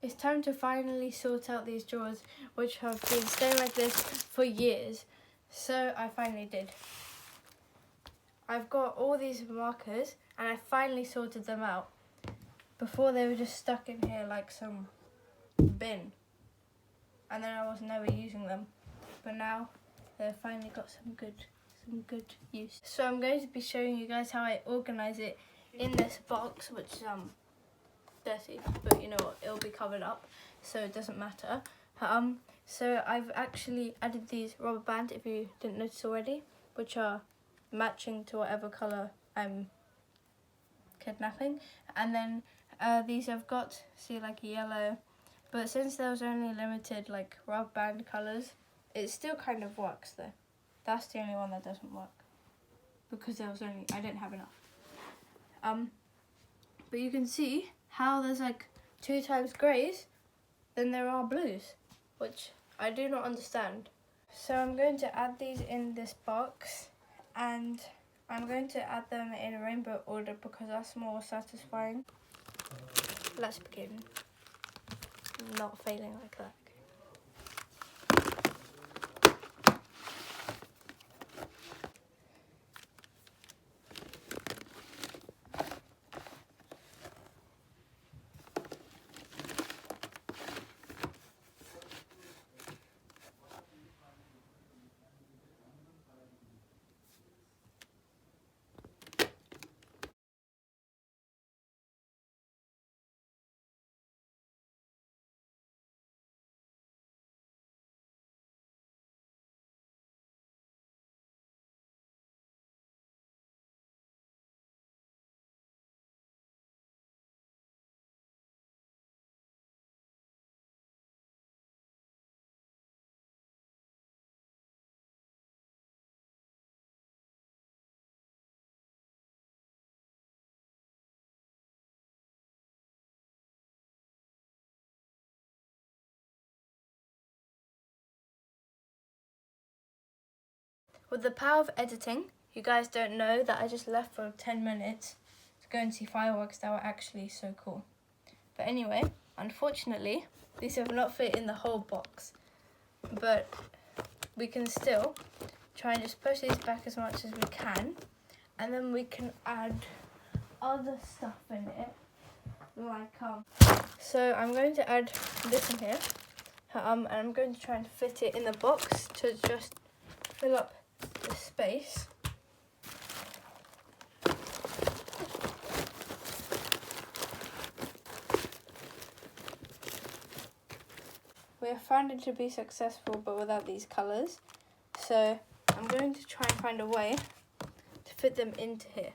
it's time to finally sort out these drawers which have been staying like this for years. So I finally did. I've got all these markers and I finally sorted them out. Before they were just stuck in here like some bin. And then I was never using them. But now they've finally got some good use. So I'm going to be showing you guys how I organise it in this box, which is dirty, but you know what, it'll be covered up, so it doesn't matter. So I've actually added these rubber bands, if you didn't notice already, which are matching to whatever colour I'm kidnapping. And then these I've got, see, like yellow, but since there was only limited like rubber band colours, it still kind of works though. That's the only one that doesn't work, because I didn't have enough. But you can see how there's like 2 times greys than there are blues, which I do not understand. So I'm going to add these in this box, and I'm going to add them in a rainbow order because that's more satisfying. Let's begin. Not failing like that. With the power of editing, you guys don't know that I just left for 10 minutes to go and see fireworks that were actually so cool. But anyway, unfortunately, these have not fit in the whole box. But we can still try and just push these back as much as we can. And then we can add other stuff in it. So I'm going to add this in here. And I'm going to try and fit it in the box to just fill up the space. We have found it to be successful, but without these colours. So I'm going to try and find a way to fit them into here.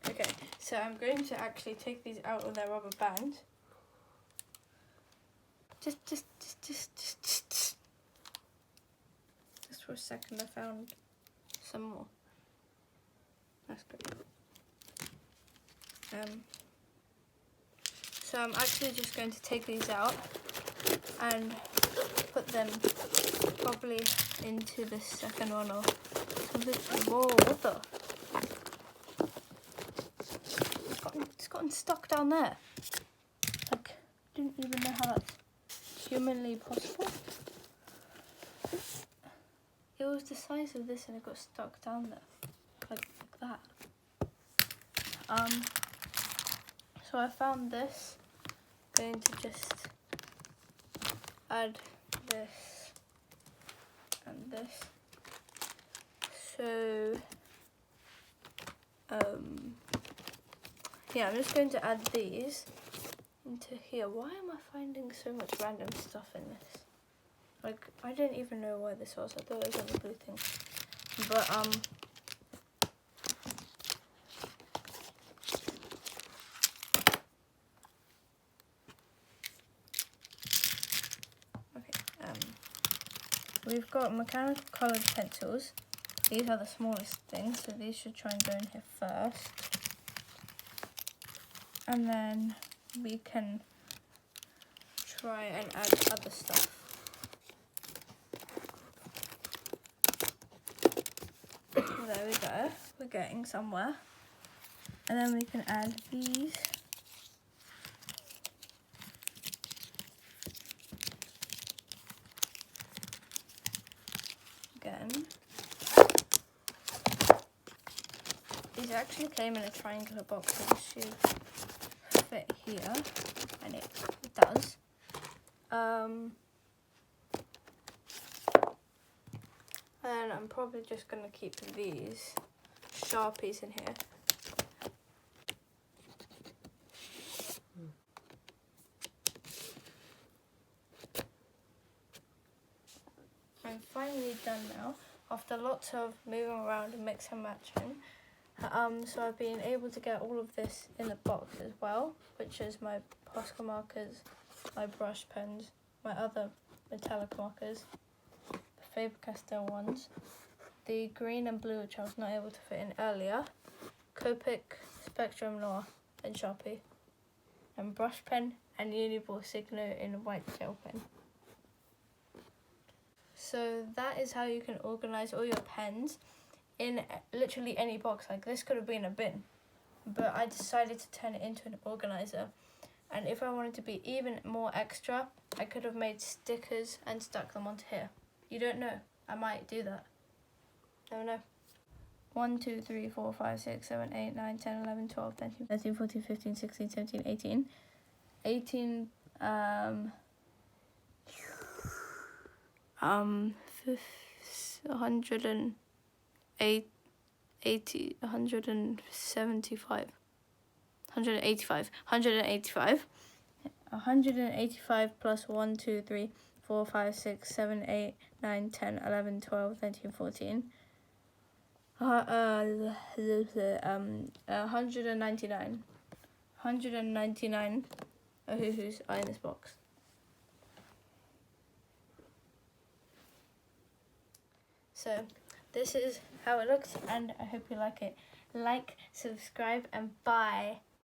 Okay, so I'm going to actually take these out of their rubber band. Just for a second, I found some more. That's great. So I'm actually just going to take these out and put them probably into the second one or something. Whoa, what the? It's gotten stuck down there. Like, I didn't even know how that's humanly possible. It was the size of this and it got stuck down there, like that. So I found this. Going to just add this and this. So yeah, I'm just going to add these into here. Why am I finding so much random stuff in this? Like, I didn't even know why this was. I thought it was on the blue thing. But we've got mechanical coloured pencils. These are the smallest things, so these should try and go in here first. And then we can try and add other stuff. There we go, we're getting somewhere. And then we can add these actually came in a triangular box, so this should fit here, and it does. And I'm probably just going to keep these Sharpies in here. I'm finally done now, after lots of moving around and mix and matching. So I've been able to get all of this in the box as well, which is my Posca markers, my brush pens, my other metallic markers, the Faber-Castell ones, the green and blue, which I was not able to fit in earlier, Copic, Spectrum Noir and Sharpie, and brush pen and Uniball Signo in white gel pen. So that is how you can organise all your pens in literally any box. Like, this could have been a bin, but I decided to turn it into an organiser. And if I wanted to be even more extra, I could have made stickers and stuck them onto here. You don't know, I might do that. Never know. 1, 2, 3, 4, 5, 6, 7, 8, 9, 10, 11, 12, 13, 14, 15, 16, 17, 18. 18, 185 plus 1, 2, 3, 4, 5, 6, 7, 8, 9, 10, 11, 12, 13, 14. 199. 199 OHUHUs are in this box. So this is how it looks, and I hope you like it. Like, subscribe, and bye.